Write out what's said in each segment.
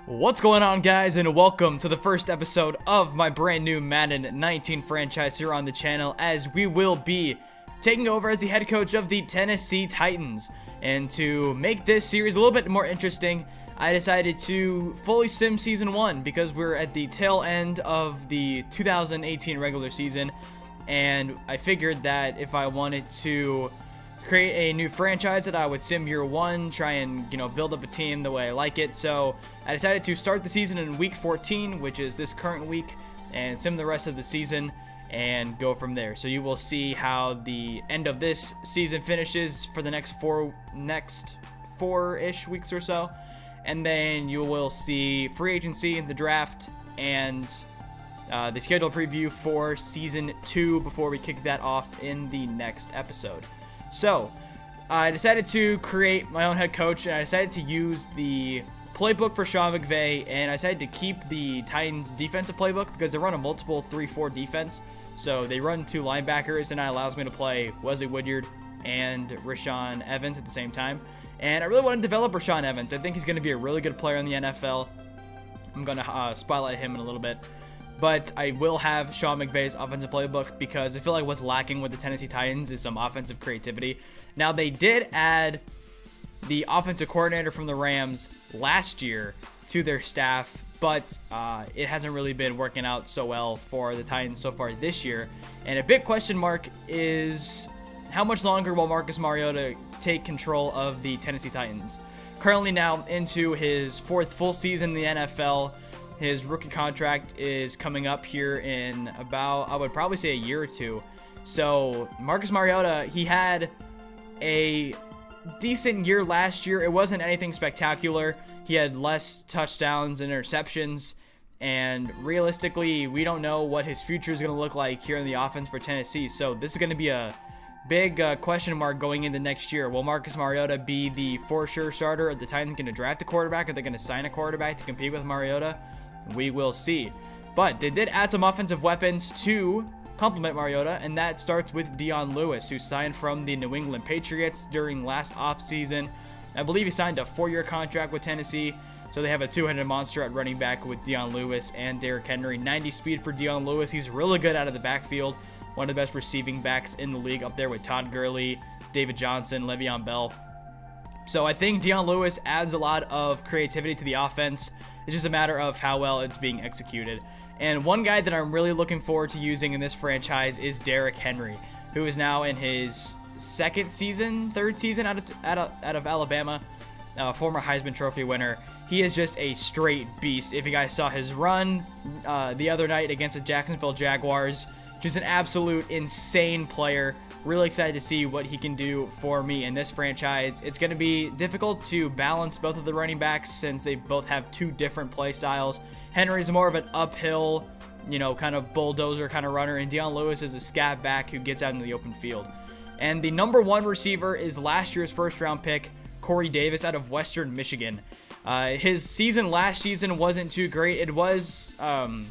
What's going on, guys, and welcome to the first episode of my brand new Madden 19 franchise here on the channel, as we will be taking over as the head coach of the Tennessee Titans. And to make this series a little bit more interesting, I decided to fully sim season 1 because we're at the tail end of the 2018 regular season, and I figured that if I wanted to create a new franchise, that I would sim year 1, try and build up a team the way I like it. So I decided to start the season in week 14, which is this current week, and sim the rest of the season and go from there. So you will see how the end of this season finishes for the next four-ish weeks or so, and then you will see free agency, the draft, and the schedule preview for season 2 before we kick that off in the next episode. So I decided to create my own head coach, and I decided to use the playbook for Sean McVay, and I decided to keep the Titans defensive playbook because they run a multiple 3-4 defense. So they run 2 linebackers, and that allows me to play Wesley Woodyard and Rashaan Evans at the same time. And I really want to develop Rashaan Evans. I think he's going to be a really good player in the NFL. I'm going to spotlight him in a little bit. But I will have Sean McVay's offensive playbook because I feel like what's lacking with the Tennessee Titans is some offensive creativity. Now, they did add the offensive coordinator from the Rams last year to their staff, but it hasn't really been working out so well for the Titans so far this year. And a big question mark is how much longer will Marcus Mariota take control of the Tennessee Titans? Currently now into his 4th full season in the NFL. His rookie contract is coming up here in about, I would probably say, a year or two. So Marcus Mariota, he had a decent year last year. It wasn't anything spectacular. He had less touchdowns and interceptions. And realistically, we don't know what his future is going to look like here in the offense for Tennessee. So this is going to be a big question mark going into next year. Will Marcus Mariota be the for sure starter? Are the Titans going to draft a quarterback? Are they going to sign a quarterback to compete with Mariota? We will see. But they did add some offensive weapons to complement Mariota, and that starts with Dion Lewis, who signed from the New England Patriots during last offseason. I believe he signed a 4-year contract with Tennessee, so they have a 2-headed monster at running back with Dion Lewis and Derrick Henry. 90 speed for Dion Lewis. He's really good out of the backfield. One of the best receiving backs in the league, up there with Todd Gurley, David Johnson, Le'Veon Bell. So I think Dion Lewis adds a lot of creativity to the offense. It's just a matter of how well it's being executed. And one guy that I'm really looking forward to using in this franchise is Derrick Henry, who is now in his third season out of Alabama, former Heisman Trophy winner. He is just a straight beast. If you guys saw his run the other night against the Jacksonville Jaguars, just an absolute insane player. Really excited to see what he can do for me in this franchise. It's going to be difficult to balance both of the running backs since they both have 2 different play styles. Henry's more of an uphill, kind of bulldozer kind of runner, and Dion Lewis is a scat back who gets out into the open field. And the number 1 receiver is last year's first-round pick, Corey Davis out of Western Michigan. His season last season wasn't too great. It was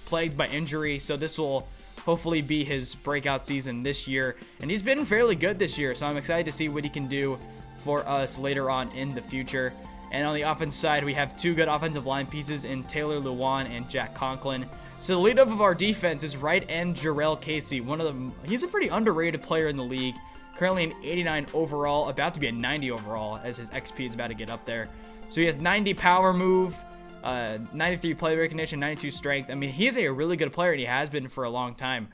plagued by injury, so this will hopefully be his breakout season this year. And he's been fairly good this year, so I'm excited to see what he can do for us later on in the future. And on the offense side, we have 2 good offensive line pieces in Taylor Lewan and Jack Conklin. So the lead up of our defense is right end Jarrell Casey. He's a pretty underrated player in the league. Currently an 89 overall, about to be a 90 overall as his XP is about to get up there. So he has 90 power move, 93 play recognition, 92 strength. I mean, he's a really good player, and he has been for a long time.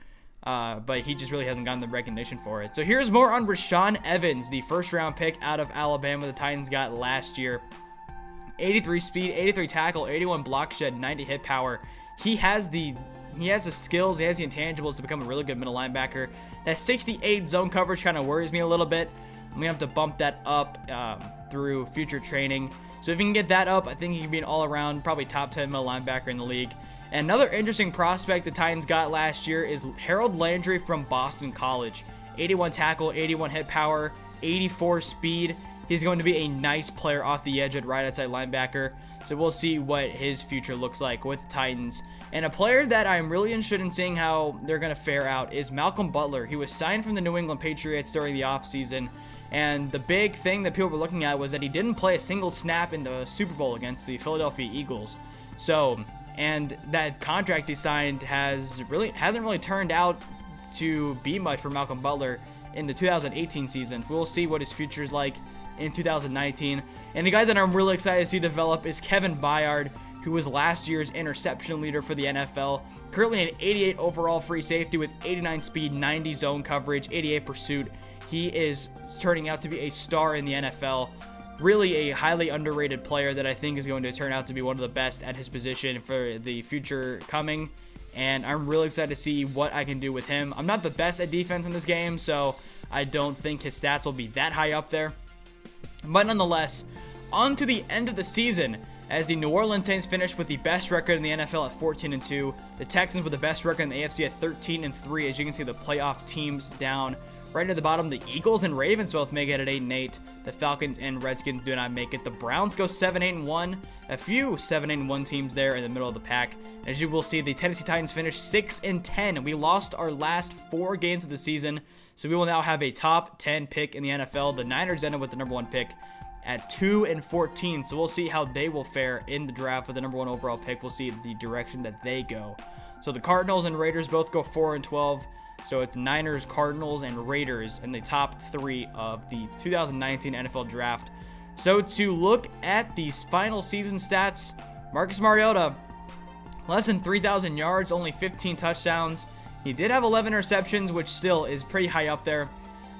But he just really hasn't gotten the recognition for it. So here's more on Rashaan Evans, the first-round pick out of Alabama the Titans got last year. 83 speed, 83 tackle, 81 block shed, 90 hit power. He has the skills, he has the intangibles to become a really good middle linebacker. That 68 zone coverage kind of worries me a little bit. I'm going to have to bump that up through future training. So if you can get that up, I think he can be an all-around, probably top 10 middle linebacker in the league. And another interesting prospect the Titans got last year is Harold Landry from Boston College. 81 tackle, 81 hit power, 84 speed. He's going to be a nice player off the edge at right outside linebacker. So we'll see what his future looks like with the Titans. And a player that I'm really interested in seeing how they're going to fare out is Malcolm Butler. He was signed from the New England Patriots during the offseason. And the big thing that people were looking at was that he didn't play a single snap in the Super Bowl against the Philadelphia Eagles. So, and that contract he signed hasn't really turned out to be much for Malcolm Butler in the 2018 season. We'll see what his future is like in 2019. And the guy that I'm really excited to see develop is Kevin Byard, who was last year's interception leader for the NFL. Currently an 88 overall free safety with 89 speed, 90 zone coverage, 88 pursuit. He is turning out to be a star in the NFL. Really a highly underrated player that I think is going to turn out to be one of the best at his position for the future coming. And I'm really excited to see what I can do with him. I'm not the best at defense in this game, so I don't think his stats will be that high up there. But nonetheless, on to the end of the season, as the New Orleans Saints finished with the best record in the NFL at 14-2. The Texans with the best record in the AFC at 13-3. As you can see, the playoff teams down. Right at the bottom, the Eagles and Ravens both make it at 8-8. The Falcons and Redskins do not make it. The Browns go 7-8-1. A few 7-8-1 teams there in the middle of the pack. As you will see, the Tennessee Titans finished 6-10. We lost our last 4 games of the season, so we will now have a top 10 pick in the NFL. The Niners ended with the number 1 pick at 2-14, so we'll see how they will fare in the draft for the number 1 overall pick. We'll see the direction that they go. So the Cardinals and Raiders both go 4-12. So it's Niners, Cardinals, and Raiders in the top 3 of the 2019 NFL Draft. So to look at these final season stats, Marcus Mariota, less than 3,000 yards, only 15 touchdowns. He did have 11 interceptions, which still is pretty high up there,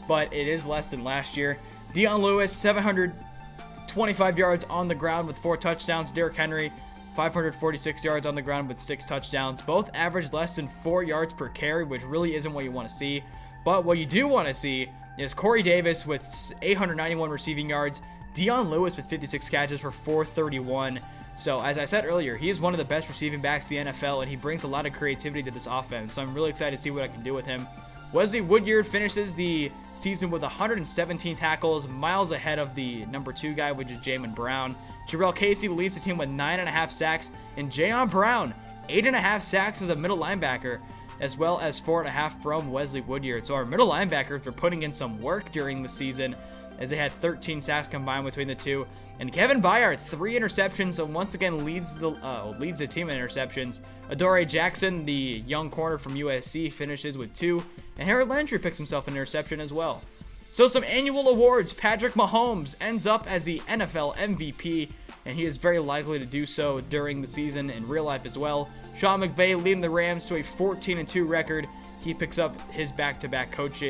but it is less than last year. Dion Lewis, 725 yards on the ground with 4 touchdowns. Derrick Henry, 546 yards on the ground with 6 touchdowns. Both averaged less than 4 yards per carry, which really isn't what you want to see. But what you do want to see is Corey Davis with 891 receiving yards. Dion Lewis with 56 catches for 431. So, as I said earlier, he is one of the best receiving backs in the NFL, and he brings a lot of creativity to this offense. So I'm really excited to see what I can do with him. Wesley Woodyard finishes the season with 117 tackles, miles ahead of the number 2 guy, which is Jamin Brown. Jarrell Casey leads the team with 9.5 sacks, and Jayon Brown, 8.5 sacks as a middle linebacker, as well as 4.5 from Wesley Woodyard. So our middle linebackers were putting in some work during the season, as they had 13 sacks combined between the two. And Kevin Byard, 3 interceptions, so once again leads the team in interceptions. Adoree Jackson, the young corner from USC, finishes with 2, and Harold Landry picks himself an interception as well. So some annual awards. Patrick Mahomes ends up as the NFL MVP, and he is very likely to do so during the season in real life as well. Sean McVay leading the Rams to a 14-2 record. He picks up his back-to-back coach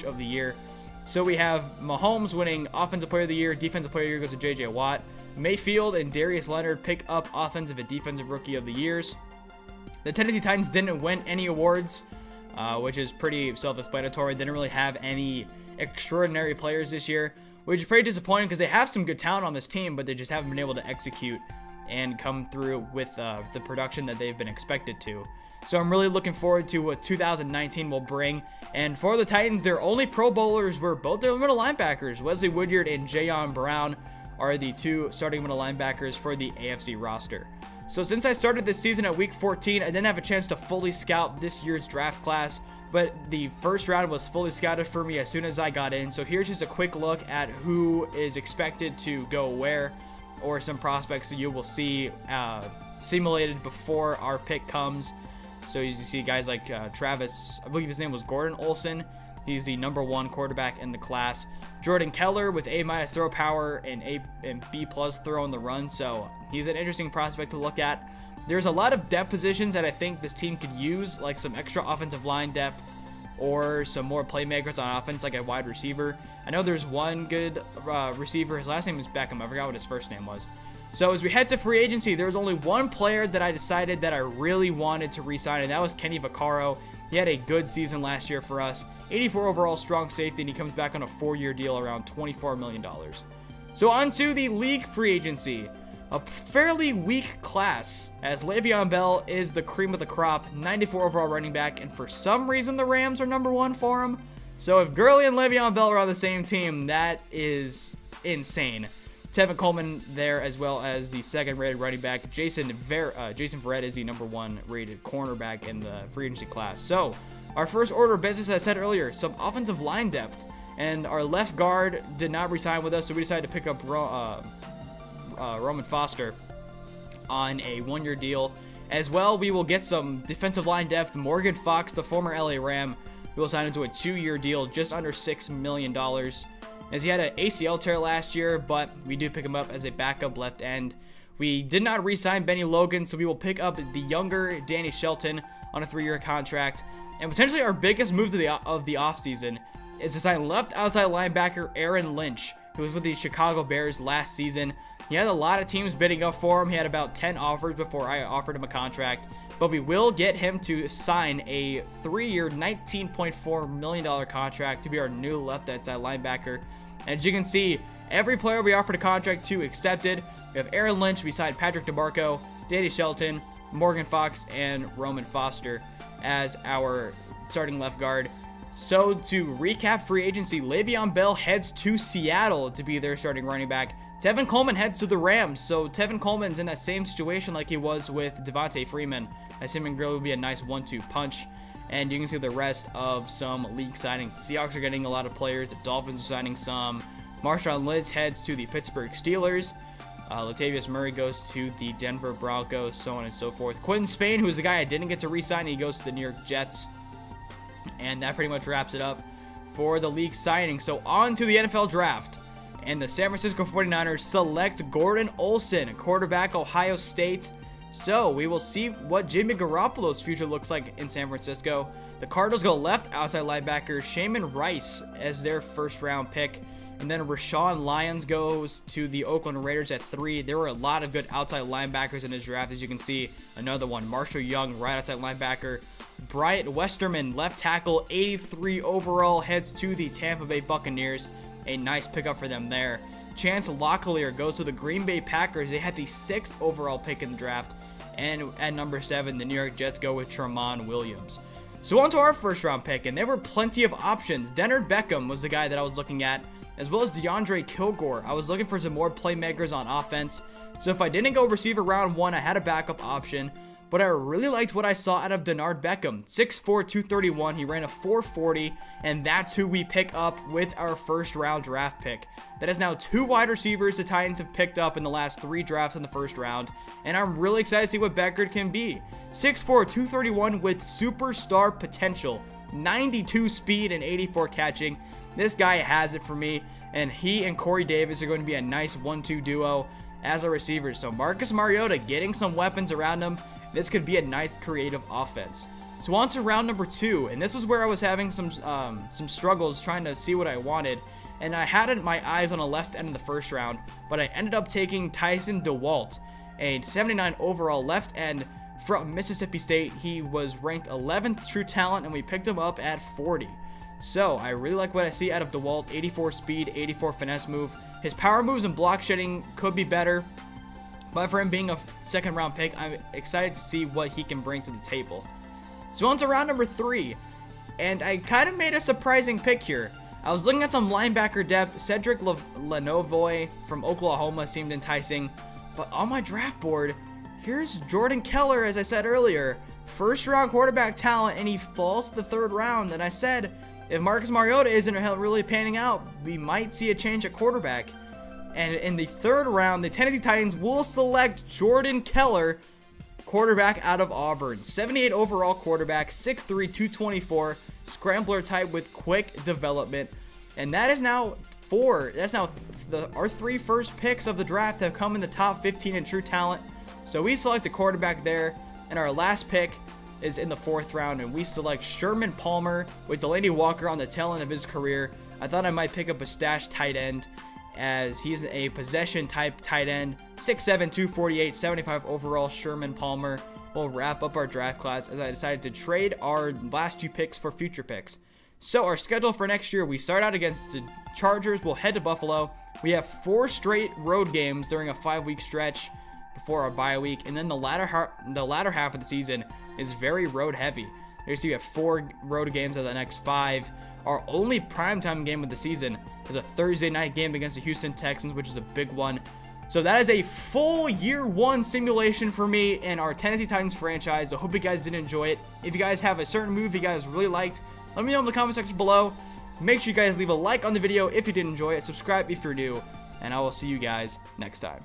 of the year. So we have Mahomes winning Offensive Player of the Year. Defensive Player of the Year goes to J.J. Watt. Mayfield and Darius Leonard pick up Offensive and Defensive Rookie of the Years. The Tennessee Titans didn't win any awards, which is pretty self-explanatory. They didn't really have any extraordinary players this year, which is pretty disappointing because they have some good talent on this team, but they just haven't been able to execute and come through with the production that they've been expected to. So I'm really looking forward to what 2019 will bring. And for the Titans, their only Pro Bowlers were both their middle linebackers. Wesley Woodyard and Jayon Brown are the 2 starting middle linebackers for the AFC roster. So since I started this season at week 14, I didn't have a chance to fully scout this year's draft class, but the first round was fully scouted for me as soon as I got in. So here's just a quick look at who is expected to go where, or some prospects that you will see simulated before our pick comes. So you see guys like Travis, I believe his name was Gordon Olson. He's the number 1 quarterback in the class. Jordan Keller with A- throw power and B+ throw on the run. So he's an interesting prospect to look at. There's a lot of depth positions that I think this team could use, like some extra offensive line depth or some more playmakers on offense, like a wide receiver. I know there's one good receiver. His last name is Beckham. I forgot what his first name was. So as we head to free agency, there's only one player that I decided that I really wanted to re-sign, and that was Kenny Vaccaro. He had a good season last year for us. 84 overall strong safety, and he comes back on a 4-year deal around $24 million. So on to the league free agency. A fairly weak class, as Le'Veon Bell is the cream of the crop, 94 overall running back, and for some reason the Rams are number 1 for him. So if Gurley and Le'Veon Bell are on the same team, that is insane. Tevin Coleman there, as well as the 2nd rated running back. Jason Verrett is the number 1 rated cornerback in the free agency class. So our first order of business, as I said earlier, some offensive line depth. And our left guard did not resign with us, so we decided to pick up Roman Foster. on a 1-year deal. As well, we will get some defensive line depth. Morgan Fox, the former LA Ram, we will sign him to a 2-year deal, just under $6 million. As he had an ACL tear last year, but we do pick him up as a backup left end. We did not re-sign Benny Logan, so we will pick up the younger Danny Shelton on a 3-year contract. And potentially our biggest move of the offseason is to sign left outside linebacker Aaron Lynch, who was with the Chicago Bears last season. He had a lot of teams bidding up for him. He had about 10 offers before I offered him a contract. But we will get him to sign a 3-year, $19.4 million contract to be our new left outside linebacker. And as you can see, every player we offered a contract to accepted. We have Aaron Lynch, we signed Patrick DeMarco, Danny Shelton, Morgan Fox, and Roman Foster as our starting left guard. So to recap free agency, Le'Veon Bell heads to Seattle to be their starting running back. Tevin Coleman heads to the Rams. So Tevin Coleman's in that same situation like he was with Devontae Freeman, as him and Grill would be a nice 1-2 punch. And you can see the rest of some league signings. Seahawks are getting a lot of players. The Dolphins are signing some. Marshawn Lynch heads to the Pittsburgh Steelers. Latavius Murray goes to the Denver Broncos, so on and so forth. Quentin Spain, who's the guy I didn't get to re-sign, he goes to the New York Jets. And that pretty much wraps it up for the league signing. So on to the NFL draft. And the San Francisco 49ers select Gordon Olson, quarterback, Ohio State. So we will see what Jimmy Garoppolo's future looks like in San Francisco. The Cardinals go left outside linebacker Shaman Rice as their first round pick. And then Rashawn Lyons goes to the Oakland Raiders at 3. There were a lot of good outside linebackers in this draft, as you can see. Another one, Marshall Young, right outside linebacker. Bryant Westerman, left tackle, 83 overall, heads to the Tampa Bay Buccaneers. A nice pickup for them there. Chance Locklear goes to the Green Bay Packers. They had the 6th overall pick in the draft. And at number 7, the New York Jets go with Tramon Williams. So on to our first round pick, and there were plenty of options. Denard Beckham was the guy that I was looking at, as well as DeAndre Kilgore. I was looking for some more playmakers on offense. So if I didn't go receiver round 1, I had a backup option. But I really liked what I saw out of Denard Beckham. 6'4", 231. He ran a 4.40, and that's who we pick up with our first round draft pick. That is now 2 wide receivers the Titans have picked up in the last 3 drafts in the first round, and I'm really excited to see what Beckard can be. 6'4", 231 with superstar potential. 92 speed and 84 catching. This guy has it for me, and he and Corey Davis are going to be a nice 1-2 duo as our receivers. So Marcus Mariota getting some weapons around him. This could be a nice creative offense. So on to round number 2, and this is where I was having some struggles trying to see what I wanted. And I had my eyes on a left end of the first round, but I ended up taking Tyson DeWalt, a 79 overall left end from Mississippi State. He was ranked 11th true talent, and we picked him up at 40. So I really like what I see out of DeWalt. 84 speed, 84 finesse move. His power moves and block shedding could be better. But for him being a 2nd round pick, I'm excited to see what he can bring to the table. So on to round number 3. And I kind of made a surprising pick here. I was looking at some linebacker depth. Cedric Lenovoy from Oklahoma seemed enticing. But on my draft board, here's Jordan Keller, as I said earlier. 1st round quarterback talent, and he falls to the 3rd round. And I said, if Marcus Mariota isn't really panning out, we might see a change at quarterback. And in the 3rd round, the Tennessee Titans will select Jordan Keller, quarterback out of Auburn. 78 overall quarterback, 6'3", 224, scrambler type with quick development. And that is now our 3 first picks of the draft have come in the top 15 in true talent. So we select a quarterback there, and our last pick is in the 4th round, and we select Sherman Palmer with Delaney Walker on the tail end of his career. I thought I might pick up a stash tight end, as he's a possession type tight end. 6'7", 248, 75 overall Sherman Palmer will wrap up our draft class, as I decided to trade our last 2 picks for future picks. So our schedule for next year, we start out against the Chargers. We'll head to Buffalo. We have 4 straight road games during a 5-week stretch before our bye week, and then the latter half of the season is very road heavy. There's you have 4 road games of the next 5. Our only primetime game of the season is a Thursday night game against the Houston Texans, which is a big one. So that is a full year 1 simulation for me in our Tennessee Titans franchise. I hope you guys did enjoy it. If you guys have a certain move you guys really liked, let me know in the comment section below. Make sure you guys leave a like on the video if you did enjoy it. Subscribe if you're new, and I will see you guys next time.